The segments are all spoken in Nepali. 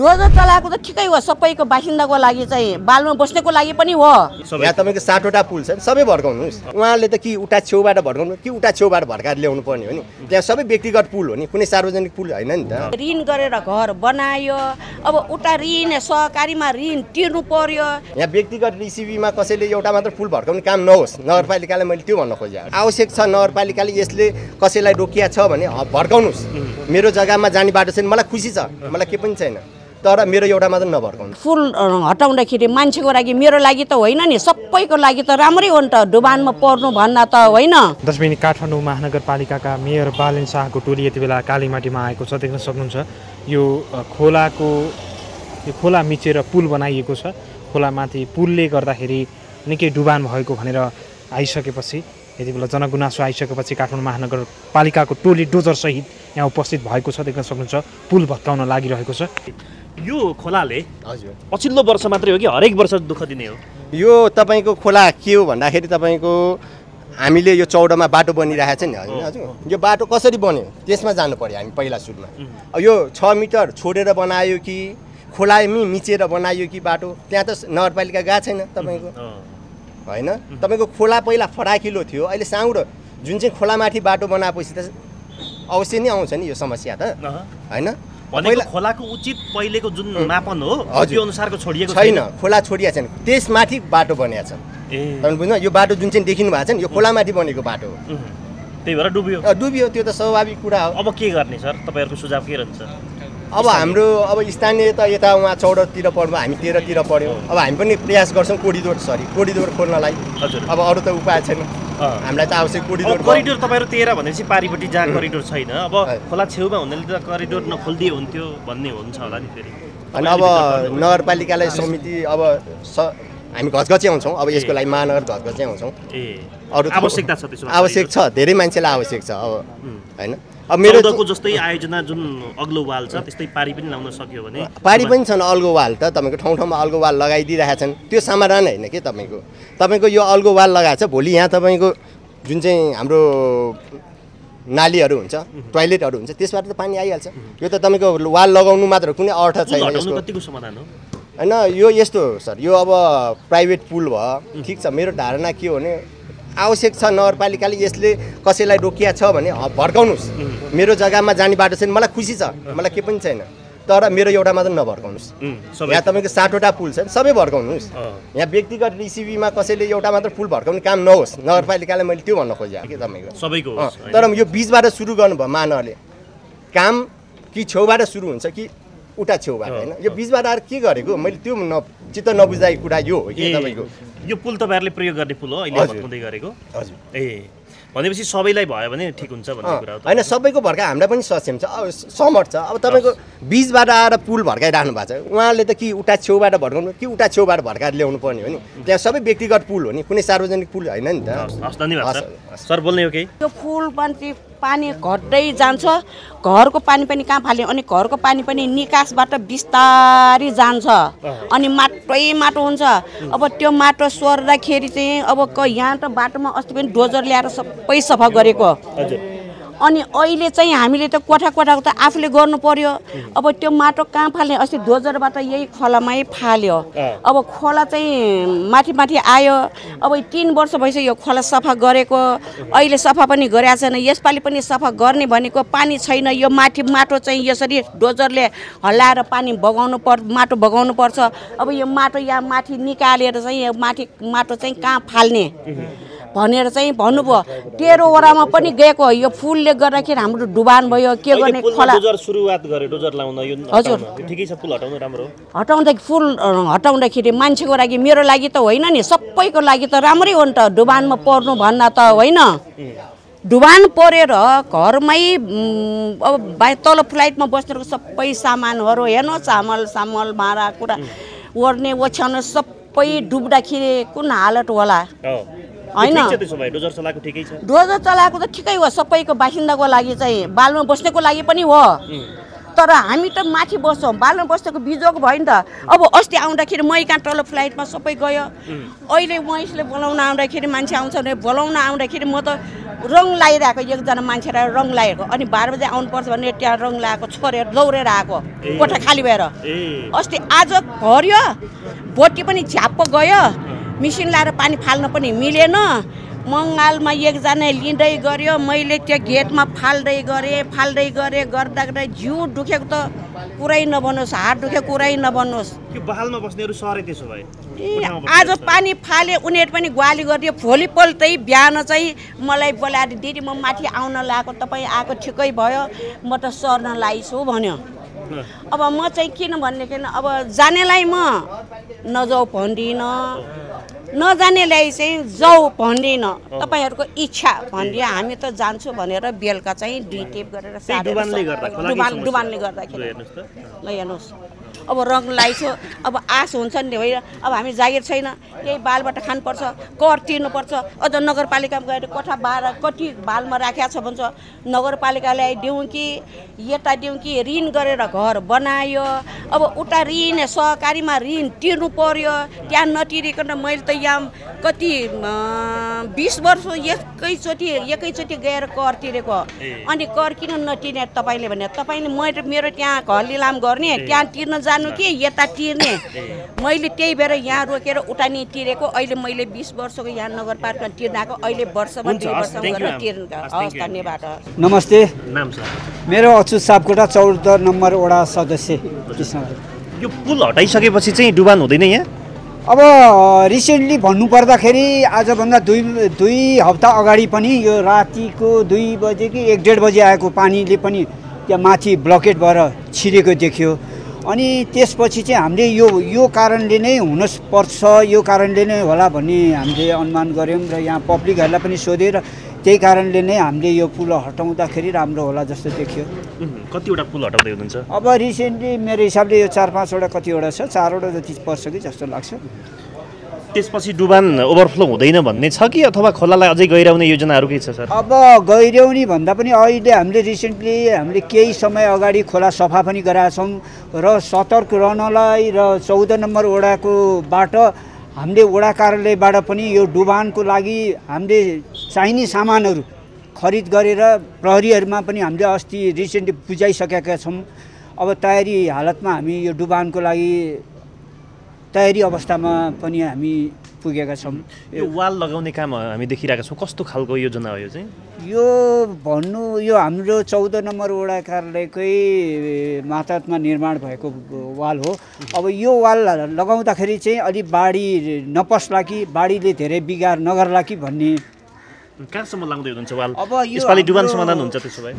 डोजर चलाएको त ठिकै हो, सबैको बासिन्दाको लागि चाहिँ बालमा बस्नेको लागि पनि हो। यहाँ तपाईँको 7वटा पुल छ, सबै भड्काउनुहोस्। उहाँले त कि उता छेउबाट भड्काउनु कि उता छेउबाट भड्काएर ल्याउनु पर्ने हो नि। त्यहाँ सबै व्यक्तिगत पुल हो नि, कुनै सार्वजनिक पुल होइन नि त। ऋण गरेर घर बनायो, अब उता ऋण सहकारीमा ऋण तिर्नु पर्यो। यहाँ व्यक्तिगत रिसिभीमा कसैले एउटा मात्र पुल भड्काउने काम नहोस्, नगरपालिकाले मैले त्यो भन्न खोजेँ। आवश्यक छ नगरपालिकाले यसले कसैलाई रोकिया छ भने भड्काउनुहोस्। मेरो जग्गामा जाने बाटो छैन, मलाई खुसी छ, मलाई के पनि छैन, तर मेरो एउटा मात्र नभड्काउनु। फुल हटाउँदाखेरि मान्छेको लागि, मेरो लागि त होइन नि, सबैको लागि त राम्रै हो नि त। डुबानमा पर्नु भन्दा त होइन। दशबेनी काठमाडौँ महानगरपालिकाका मेयर बालेन शाहको टोली यति बेला कालीमाटीमा आएको छ, देख्न सक्नुहुन्छ। यो खोला मिचेर पुल बनाइएको छ। खोलामाथि पुलले गर्दाखेरि निकै डुबान भएको भनेर आइसकेपछि, यति बेला जनगुनासो आइसकेपछि काठमाडौँ महानगरपालिकाको टोली डोजरसहित यहाँ उपस्थित भएको छ, देख्न सक्नुहुन्छ। पुल भत्काउन लागिरहेको छ। यो खोलाले हजुर पछिल्लो वर्ष मात्रै हो कि हरेक वर्ष दुःख दिने हो? यो तपाईँको खोला के हो भन्दाखेरि तपाईँको हामीले यो चौडोमा बाटो बनिरहेको छ नि हजुर। यो बाटो कसरी बन्यो त्यसमा जानु पर्यो हामी पहिला सुरुमा। यो 6 मिटर छोडेर बनायो कि खोलामी मिचेर बनायो कि बाटो, त्यहाँ त नगरपालिका गएको छैन तपाईँको, होइन? तपाईँको खोला पहिला फराकिलो थियो, अहिले साउरो जुन चाहिँ खोलामाथि बाटो बनाएपछि त अवश्य नै आउँछ नि यो समस्या त, होइन? भनेको खोलाको उचित पहिलेको जुन मापन हो त्यो अनुसारको छोडिएको छैन, खोला छोडिएको छैन, त्यसमाथि बाटो बनिएको छ। तपाईँ बुझ्नु, यो बाटो जुन चाहिँ देखिनु भएको छ नि, यो खोलामाथि बनेको बाटो हो, त्यही भएर डुब्यो। डुब्यो, त्यो त स्वाभाविक कुरा हो। अब के गर्ने सर, तपाईँहरूको सुझाव के रहन्छ? अब हाम्रो स्थानीय त यता उहाँ 14तिर पढ्नु, हामी 13तिर पढ्यौँ। अब हामी पनि प्रयास गर्छौँ कोरिडोर खोल्नलाई। अब अरू त उपाय छैन, हामीलाई त आवश्यक कोरिडोर। तपाईँहरू 13 भनेपछि पारिपट्टि जहाँ कोरिडोर छैन, अब खोला छेउमा हुनाले त कोरिडोर नखोलिदिए हुन्थ्यो भन्ने हुन्छ होला नि फेरि। अनि अब नगरपालिकालाई समिति अब हामी घचघचे आउँछौँ, अब यसको लागि महानगर घचघचे आउँछौँ। अरू आवश्यकता छ, त्यसो आवश्यक छ, धेरै मान्छेलाई आवश्यक छ अब, होइन? अब मेरो जस्तै आयोजना जुन अग्लो वाल छ त्यस्तै पारी पनि लाउन सक्यो भने? पारी पनि छन्, अल्गो वाल त तपाईँको ठाउँ ठाउँमा अल्गो वाल लगाइदिइरहेका छन्, त्यो समाधान होइन कि तपाईँको यो अल्गो वाल लगाएको छ, भोलि यहाँ तपाईँको जुन चाहिँ हाम्रो नालीहरू हुन्छ, टोयलेटहरू हुन्छ, त्यसबाट त पानी आइहाल्छ। यो त तपाईँको वाल लगाउनु मात्र कुनै अर्थ छैन यसको। कतिको समाधान हो? होइन, यो यस्तो हो सर, यो अब प्राइभेट पुल भयो, ठिक छ। मेरो धारणा के हो भने आवश्यक छ नगरपालिकाले यसले कसैलाई रोकिया छ भने भड्काउनुहोस्। मेरो जग्गामा जाने बाटो छैन, मलाई खुसी छ, मलाई के पनि छैन, तर मेरो एउटा मात्र नभड्काउनुहोस्। यहाँ तपाईँको 7वटा पुल छ, सबै भड्काउनुहोस्। यहाँ व्यक्तिगत रिसिभीमा कसैले एउटा मात्र पुल भड्काउने काम नहोस्, नगरपालिकाले मैले त्यो भन्न खोजेँ कि तपाईँको सबैको। तर यो बिचबाट सुरु गर्नुभयो महानगरले काम, कि छेउबाट सुरु हुन्छ कि उता छेउबाट, होइन? यो बिचबाट आएर के गरेको मैले त्यो चित्त नबुझाएको कुरा यो हो कि तपाईँको। यो पुल तपाईँहरूले प्रयोग गर्ने पुल हो अहिले भत्काउँदै गरेको? हजुर। भनेपछि सबैलाई भयो भने ठिक हुन्छ भन्ने कुरा हो? होइन, सबैको भड्का हामीलाई पनि सक्षम छ, सहमत छ। अब तपाईँको बिचबाट आएर पुल भड्काइराख्नु भएको छ, उहाँले त कि उता छेउबाट भड्काउनु कि उता छेउबाट भड्काएर ल्याउनु पर्ने हो नि। त्यहाँ सबै व्यक्तिगत पुल हो नि, कुनै सार्वजनिक पुल होइन नि त। हस्, धन्यवाद सर। बोल्ने हो केही? यो पुल माथि पानी घट्दै जान्छ, घरको पानी पनि कहाँ फाल्यो, अनि घरको पानी पनि निकासबाट बिस्तारै जान्छ, अनि माटो हुन्छ। अब त्यो माटो सोर्दाखेरि चाहिँ अब यहाँ त बाटोमा अस्ति पनि डोजर ल्याएर सबै सफा गरेको, अनि अहिले चाहिँ हामीले त कोठाको त आफूले गर्नु पर्यो। अब त्यो माटो कहाँ फाल्ने, अस्ति डोजरबाट यही खोलामै फाल्यो। अब खोला चाहिँ माथि आयो, अब 3 वर्ष भइसक्यो यो खोला सफा गरेको, अहिले सफा पनि गरेको छैन। यसपालि पनि सफा गर्ने भनेको पानी छैन, यो माटो चाहिँ यसरी डोजरले हल्लाएर पानी माटो बगाउनु पर्छ। अब यो माटो यहाँ माथि निकालेर चाहिँ यो माटो चाहिँ कहाँ फाल्ने भनेर चाहिँ भन्नुभयो। 13 वडामा पनि गएको, यो फुलले गर्दाखेरि हाम्रो डुबान भयो, के गर्ने? खोला डोजर सुरुवात गरे, डोजर लाउन यो हजुर ठिकै छ, पुल हटाउनु राम्रो हो। फुल हटाउँदाखेरि मान्छेको लागि, मेरो लागि त होइन नि, सबैको लागि त राम्रै हो नि त। डुबानमा पर्नु भन्दा त होइन, डुबान परेर घरमै अब तल फ्लाइटमा बस्नेको सबै सामानहरू हेर्नु, चामल भाँडा कुरा ओर्ने ओछ्याउनु सबै डुब्दाखेरि कुन हालत होला, होइन? डोजर चलाएको ठिकै छ, डोजर चलाएको त ठिकै हो, सबैको बासिन्दाको लागि चाहिँ बालमा बस्नेको लागि पनि हो। तर हामी त माथि बस्छौँ बालमा बसेको बिजोग भयो नि त अब अस्ति आउँदाखेरि मै कहाँ तल फ्लाइटमा सबै गयो अहिले महेशले बोलाउन आउँदाखेरि मान्छे आउँछ भने बोलाउन आउँदाखेरि म त रङ लगाइरहेको एकजना मान्छेलाई रङ लगाएको अनि 12 बजे आउनुपर्छ भने त्यहाँ रङ लगाएको छोडेर दौडेर आएको कोठा खाली भएर अस्ति आज भर्यो बोटी पनि झ्याप्प गयो मिसिन लाएर पानी फाल्न पनि मिलेन मङ्गालमा एकजना लिँदै गर्यो मैले त्यो गेटमा फाल्दै गरेँ गर्दा जिउ दुखेको त कुरै नभन्नुहोस् हात दुखेको कुरै नभन्नुहोस् त्यो बहालमा बस्नेहरू सरे त्यसो भए आज पानी फाले उनीहरू पनि ग्वाली गरिदियो भोलिपल्ट चाहिँ बिहान चाहिँ मलाई बोलाएर दिदी म माथि आउन लागेको तपाईँ आएको ठिकै भयो म त सर्न लाइछु भन्यो अब म चाहिँ किन भनेदेखि अब जानेलाई म नजाऊ भन्दिनँ नजानेलाई चाहिँ जाऊ भन्दिनँ तपाईँहरूको इच्छा भनिदियो हामी त जान्छु भनेर बेलुका चाहिँ 2 टेप गरेर डुबानले गर्दाखेरि ल हेर्नुहोस् अब रङ लगाइछु अब आश हुन्छ नि होइन अब हामी जागिर छैन त्यही बालबाट खानुपर्छ कर तिर्नुपर्छ अझ नगरपालिकामा गएर कोठा बाह्र कति बालमा राखेको छ भन्छ नगरपालिकालाई दिउँ कि यता दिउँ कि ऋण गरेर घर बनायो अब उता ऋण सहकारीमा ऋण तिर्नु पर्यो त्यहाँ नतिरिकन मैले त यहाँ कति 20 वर्ष एकैचोटि गएर कर तिरेको अनि कर किन नतिर्ने तपाईँले भने तपाईँले मेरो त्यहाँ घर लिलाम गर्ने त्यहाँ तिर्न जानु कि यता तिर्ने मैले त्यही भएर यहाँ रोकेर उता नि तिरेको अहिले मैले 20 वर्षको यहाँ नगरपालिका तिर्नको अहिले वर्षमा 2 वर्षमा गरेर तिर्नु हस् धन्यवाद नमस्ते नाम छ मेरो अच्युत सापकोटा 14 नम्बर वडा सदस्य कृष्ण यो पुल हटाइसकेपछि चाहिँ डुबान हुँदैन यहाँ अब रिसेन्टली भन्नुपर्दाखेरि आजभन्दा दुई हप्ता अगाडि पनि यो रातिको 2 बजे कि 1-1.5 बजे आएको पानीले पनि त्यहाँ माथि ब्लकेट भएर छिरेको देखियो अनि त्यसपछि चाहिँ हामीले यो कारणले नै हुनपर्छ यो कारणले नै होला भन्ने हामीले अनुमान गऱ्यौँ र यहाँ पब्लिकहरूलाई पनि सोधेर त्यही कारणले नै हामीले यो पुल हटाउँदाखेरि राम्रो होला जस्तो देखियो कतिवटा पुल हटाउँदै हुनुहुन्छ अब रिसेन्टली मेरो हिसाबले यो 4-5 वटा कतिवटा छ 4 वटा जति पर्छ कि जस्तो लाग्छ त्यसपछि डुबान ओभरफ्लो हुँदैन भन्ने छ कि अथवा खोलालाई अझै गहिराउने योजनाहरू के छ सर अब गहिराउने भन्दा पनि अहिले हामीले रिसेन्टली हामीले केही समय अगाडि खोला सफा पनि गराएका छौँ र सतर्क रहनलाई र 14 नम्बर वडाको बाट हामीले वडा कार्यालयबाट पनि यो डुबानको लागि हामीले चाहिने सामानहरू खरिद गरेर प्रहरीहरूमा पनि हामीले अस्ति रिसेन्टली बुझाइसकेका छौँ अब तयारी हालतमा हामी यो डुबानको लागि तयारी अवस्थामा पनि हामी पुगेका छौँ यो वाल लगाउने काम हामी देखिरहेका छौँ कस्तो खालको योजना हो यो चाहिँ यो हाम्रो 14 नम्बर वडा कार्यालयकै मातहतमा निर्माण भएको वाल हो अब यो वाल लगाउँदाखेरि चाहिँ अलि बाढी नपस्ला कि बाढीले धेरै बिगार नगर्ला कि भन्ने कहाँसम्म लाग्दै हुनुहुन्छ वाल अब यसपालि डुबान समाधान हुन्छ त्यसो भए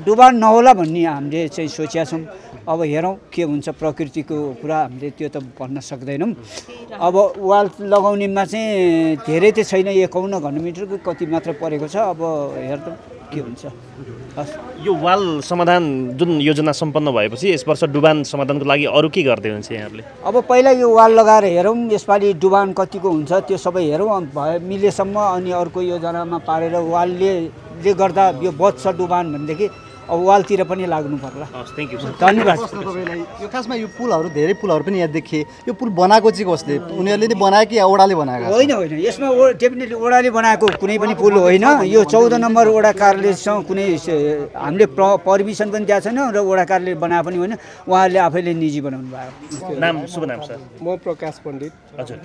डुबान नहोला भन्ने हामीले चाहिँ सोचेका छौँ अब हेरौँ के हुन्छ प्रकृतिको कुरा हामीले त्यो त भन्न सक्दैनौँ अब वाल लगाउनेमा चाहिँ धेरै त छैन 51 घनमिटरको कति मात्र परेको छ अब हेर्छौँ के हुन्छ यो वाल समाधान जुन योजना सम्पन्न भएपछि यस वर्ष डुबान समाधानको लागि अरू के गर्दै हुन्छ यहाँहरूले अब पहिला यो वाल लगाएर हेरौँ यसपालि डुबान कतिको हुन्छ त्यो सबै हेरौँ मिलेसम्म अनि अर्को योजनामा पारेर वालले गर्दा यो बच्छ डुबान भनेदेखि अब वालतिर पनि लाग्नु पर्ला थ्याङ्क यू धन्यवाद यो खासमा यो पुलहरू धेरै पुलहरू पनि यहाँ देखिए यो पुल बनाएको चाहिँ कसले उनीहरूले नै बनायो कि ओडाले बनाएको होइन यसमा डेफिनेटली ओडाले बनाएको कुनै पनि पुल होइन यो 14 नम्बर वडा कार्यालयसँग कुनै हामीले पर्मिसन पनि दिएको छैन र वडा कार्यालय बनाए पनि होइन उहाँहरूले आफैले निजी बनाउनु भएको नाम शुभ नाम सर म प्रकाश पण्डित हजुर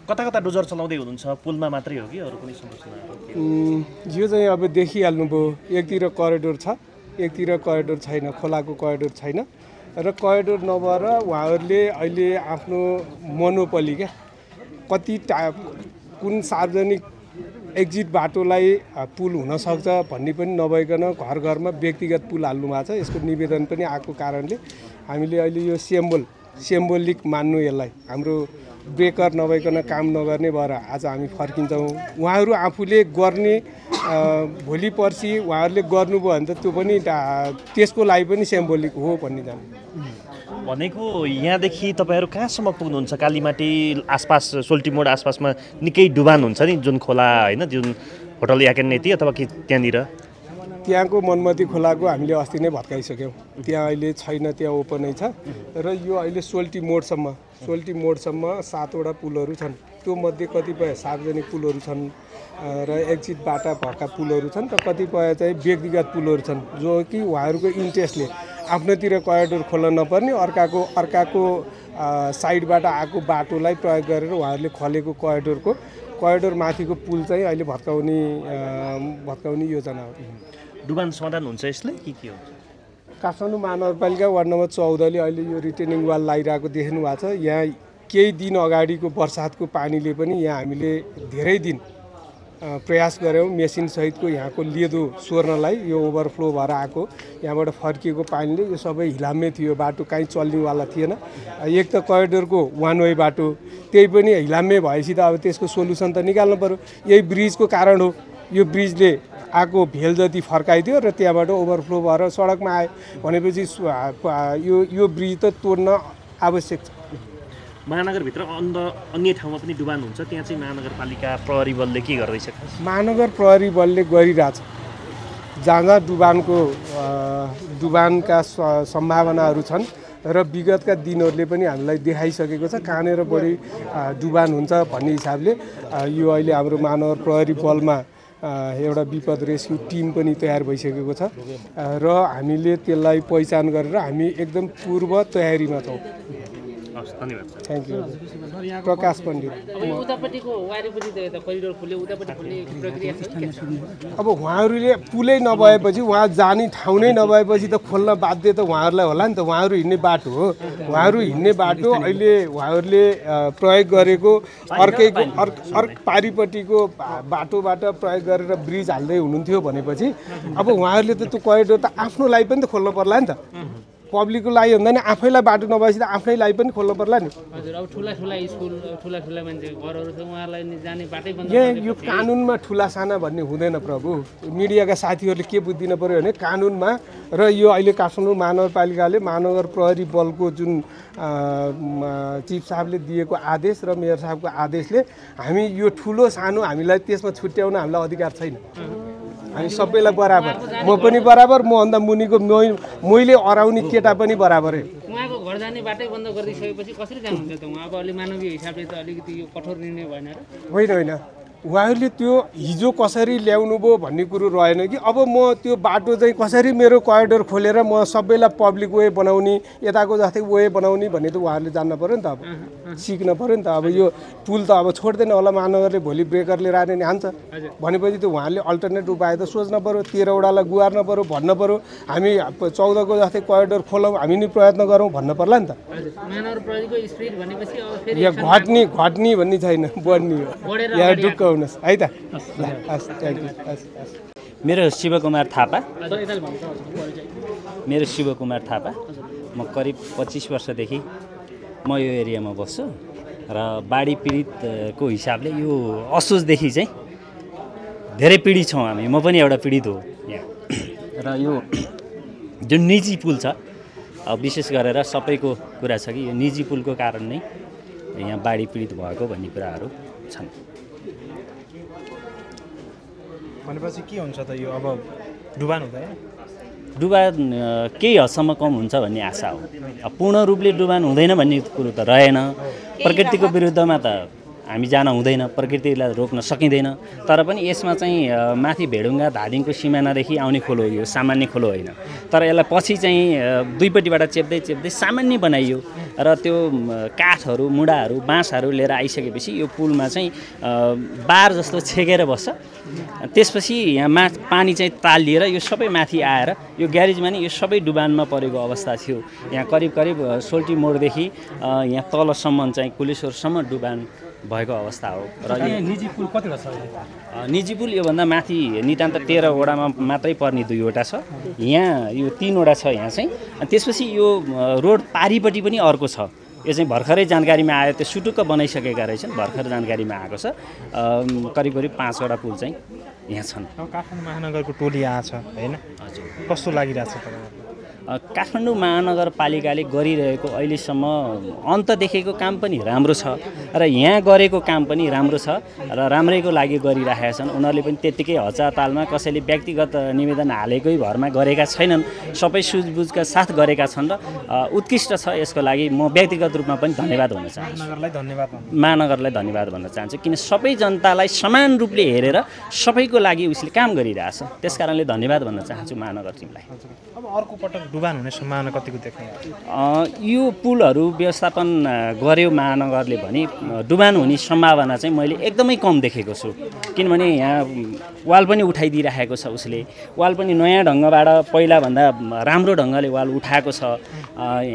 कता कता डोजर चलाउँदै हुनुहुन्छ पुलमा मात्रै हो कि अरू कुनै समस्या यो चाहिँ अब देखिहाल्नुभयो एकतिर करिडोर छ एकतिर करिडोर छैन खोलाको करिडोर छैन र करिडोर नभएर उहाँहरूले अहिले आफ्नो मोनोपोली क्या कति कुन सार्वजनिक एक्जिट बाटोलाई पुल हुनसक्छ भन्ने पनि नभइकन घर घरमा व्यक्तिगत पुल हाल्नु भएको छ यसको निवेदन पनि आएको कारणले हामीले अहिले यो सिम्बोलिक मान्नु यसलाई हाम्रो ब्रेकर नभइकन काम नगर्ने भएर आज हामी फर्किन्छौँ उहाँहरू आफूले गर्ने भोलि पर्सि उहाँहरूले गर्नुभयो भने त त्यो पनि त्यसको लागि पनि सिम्बोलिक हो भन्ने जानु भनेको यहाँदेखि तपाईँहरू कहाँसम्म पुग्नुहुन्छ कालीमाटी आसपास सोल्टीमोड आसपासमा निकै डुबान हुन्छ नि जुन खोला होइन जुन होटल याकेन्नेती अथवा कि त्यहाँनिर त्यहाँको मनमती खोलाको हामीले अस्ति नै भत्काइसक्यौँ। त्यहाँ अहिले छैन, त्यहाँ ओपनै छ र यो अहिले सोल्टी मोडसम्म 7वटा पुलहरू छन्। त्यो मध्ये कतिपय सार्वजनिक पुलहरू छन् र एक्जिटबाट भएका पुलहरू छन् र कतिपय चाहिँ व्यक्तिगत पुलहरू छन् जो कि उहाँहरूको इन्ट्रेस्टले आफ्नोतिर करिडोर खोल्न नपर्ने अर्काको साइडबाट आएको बाटोलाई प्रयोग गरेर उहाँहरूले खोलेको करिडोर माथिको पुल चाहिँ अहिले भत्काउने योजना हो। डुबान समाधान हुन्छ यसले के हुन्छ? काठमाडौँ महानगरपालिका वार्ड नम्बर 14ले अहिले यो रिटेनिङ वाल लगाइरहेको देख्नु भएको छ। यहाँ केही दिन अगाडिको बर्सातको पानीले पनि यहाँ हामीले धेरै दिन प्रयास गऱ्यौँ मेसिनसहितको यहाँको लेदो सोर्नलाई। यो ओभरफ्लो भएर आएको यहाँबाट फर्किएको पानीले यो सबै हिलाम्मे थियो, बाटो कहीँ चल्नेवाला थिएन। एक त करिडोरको वान वे बाटो त्यही पनि हिलाम्मे भएपछि त अब त्यसको सोल्युसन त निकाल्नु पऱ्यो। यही ब्रिजको कारण हो। यो ब्रिजले आएको भेल जति फर्काइदियो र त्यहाँबाट ओभरफ्लो भएर सडकमा आयो भनेपछि यो ब्रिज त तोड्न आवश्यक छ। महानगरभित्र अन्य ठाउँमा पनि डुबान हुन्छ, त्यहाँ चाहिँ महानगरपालिका प्रहरी बलले के गर्दैछ? महानगर प्रहरी बलले गरिरहेछ। जहाँ डुबानका सम्भावनाहरू छन् र विगतका दिनहरूले पनि हामीलाई देखाइसकेको छ कहाँनिर बढी डुबान हुन्छ भन्ने हिसाबले यो अहिले हाम्रो महानगर प्रहरी बलमा एउटा विपद रेस्क्यु टिम पनि तयार भइसकेको छ र हामीले त्यसलाई पहिचान गरेर हामी एकदम पूर्व तयारीमा छौँ। धन्यवाद। Thank you. प्रकाश पण्डित। अब उहाँहरूले पुलै नभएपछि उहाँ जाने ठाउँ नै नभएपछि त खोल्न बाध्य त उहाँहरूलाई होला नि त। उहाँहरू हिँड्ने बाटो हो। उहाँहरू हिँड्ने बाटो अहिले उहाँहरूले प्रयोग गरेको अर्को पारिपट्टिको बाटोबाट प्रयोग गरेर ब्रिज हाल्दै हुनुहुन्थ्यो भनेपछि अब उहाँहरूले त त्यो करिडोर त आफ्नो लागि पनि त खोल्नु पर्ला नि त। पब्लिकको लागि हुँदैन, आफैलाई बाटो नभएपछि त आफ्नै लागि पनि खोल्नु पर्ला नि। हजुर, अब ठुला स्कुल ठुला मान्छे घरहरू छ, उहाँहरूलाई जाने बाटै बन्द। यो कानुनमा ठुला साना भन्ने हुँदैन प्रभु। मिडियाका साथीहरूले के बुझ्दिन पर्यो भने कानुनमा र यो अहिले काठमाडौँ महानगरपालिकाले महानगर प्रहरी बलको जुन चिफ साहबले दिएको आदेश र मेयर साहबको आदेशले हामी यो ठुलो सानो हामीलाई त्यसमा छुट्याउन हामीलाई अधिकार छैन। हामी सबैलाई बराबर, म पनि बराबर, मभन्दा मुनिको मैले अराउने केटा पनि बराबरै। उहाँको घर जाने बाटै बन्द गरिसकेपछि कसरी जानुहुन्छ त उहाँ? अब अलि मानवीय हिसाबले त अलिकति यो कठोर निर्णय भएन र? होइन, उहाँहरूले त्यो हिजो कसरी ल्याउनु भयो भन्ने कुरो रहेन कि अब म त्यो बाटो चाहिँ कसरी मेरो करिडोर खोलेर म सबैलाई पब्लिक वे बनाउने, यताको जस्तै वे बनाउने भन्ने त उहाँहरूले जान्न पऱ्यो नि त। अब सिक्न पऱ्यो नि त। अब यो पुल त अब छोड्दैन होला महानगरले, भोलि ब्रेकरले राख्ने नि हान्छ भनेपछि त उहाँहरूले अल्टरनेट उपाय त सोच्न पऱ्यो। 13वटालाई गुहार्न पऱ्यो, भन्न पऱ्यो हामी 14को जस्तै करिडोर खोलौँ, हामी नि प्रयत्न गरौँ भन्न पर्ला नि त। यहाँ घट्ने भन्ने छैन, बढ्ने हो। यहाँ ढुक्क हुनुहोस् है त। मेरो शिवकुमार थापा म करिब 25 वर्षदेखि म यो एरियामा बस्छु र बाढी पीडितको हिसाबले यो असोजदेखि चाहिँ धेरै पीडित छौँ हामी। म पनि एउटा पीडित हो यहाँ। र यो जुन निजी पुल छ, विशेष गरेर सबैको कुरा छ कि यो निजी पुलको कारण नै यहाँ बाढी पीडित भएको भन्ने कुराहरू छन्। भनेपछि के हुन्छ त यो? अब डुबान हुँदैन? डुबान केही हदसम्म कम हुन्छ भन्ने आशा हो। पूर्ण रूपले डुबान हुँदैन भन्ने कुरो त रहेन। प्रकृतिको विरुद्धमा त हामी जान हुँदैन, प्रकृतिलाई रोक्न सकिँदैन। तर पनि यसमा चाहिँ माथि भेडुङ्गा धादिङको सिमानादेखि आउने खोलो हो, यो सामान्य खोलो होइन। तर यसलाई पछि चाहिँ दुईपट्टिबाट चेप्दै सामान्य बनाइयो र त्यो काठहरू, मुढाहरू, बाँसहरू लिएर आइसकेपछि यो पुलमा चाहिँ बार जस्तो छेकेर बस्छ। त्यसपछि यहाँ पानी चाहिँ तालिएर यो सबै माथि आएर यो ग्यारेजमा नि यो सबै डुबानमा परेको अवस्था थियो। यहाँ करिब सोल्टी मोडदेखि यहाँ तलसम्म चाहिँ कुलेश्वरसम्म डुबान भएको अवस्था हो। र निजी पुल कतिवटा छ? निजी पुल योभन्दा माथि नितान्त 13 वडामा मात्रै पर्ने 2वटा छ। यहाँ यो 3वटा छ यहाँ चाहिँ। त्यसपछि यो रोड पारिपट्टि पनि अर्को छ। यो चाहिँ भर्खरै जानकारीमा आयो, त्यो सुटुक्क बनाइसकेका रहेछन्, भर्खर जानकारीमा आएको छ। करिब 5वटा पुल चाहिँ यहाँ छन्। काठमाडौँ महानगरको टोली आछ हैन? हजुर। कस्तो लागिरहेछ तपाईँलाई? काठमाडौँ महानगरपालिकाले गरिरहेको अहिलेसम्म अन्त देखेको काम पनि राम्रो छ र यहाँ गरेको काम पनि राम्रो छ र राम्रैको लागि गरिरहेका छन्। उनीहरूले पनि त्यत्तिकै हचातालमा कसैले व्यक्तिगत निवेदन हालेकै भरमा गरेका छैनन्, सबै सुझबुझका साथ गरेका छन् र उत्कृष्ट छ। यसको लागि म व्यक्तिगत रूपमा पनि धन्यवाद भन्न चाहन्छु। महानगरलाई धन्यवाद भन्न चाहन्छु, किन सबै जनतालाई समान रूपले हेरेर सबैको लागि उसले काम गरिरहेछ। त्यसकारणले धन्यवाद भन्न चाहन्छु महानगर टिमलाई। अब अर्को पटक डुबान हुने सम्भावना कतिको देख्नु? यो पुलहरू व्यवस्थापन गर्यो महानगरले भने डुबान हुने सम्भावना चाहिँ मैले एकदमै कम देखेको छु। किनभने यहाँ वाल पनि उठाइदिइरहेको छ उसले, वाल पनि नयाँ ढङ्गबाट पहिलाभन्दा राम्रो ढङ्गले वाल उठाएको छ।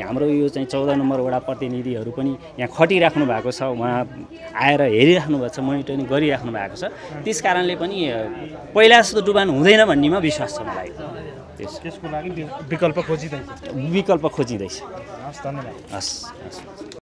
हाम्रो यो चाहिँ 14 नम्बर वडा प्रतिनिधिहरू पनि यहाँ खटिराख्नु भएको छ, उहाँ आएर हेरिराख्नु भएको छ, मोनिटरिङ गरिराख्नु भएको छ। त्यस कारणले पनि पहिला जस्तो डुबान हुँदैन भन्नेमा विश्वास छ मलाई। त्यसको लागि विकल्प खोजिँदैछ। विकल्प खोजिँदैछ। हस्, धन्यवाद। हस्।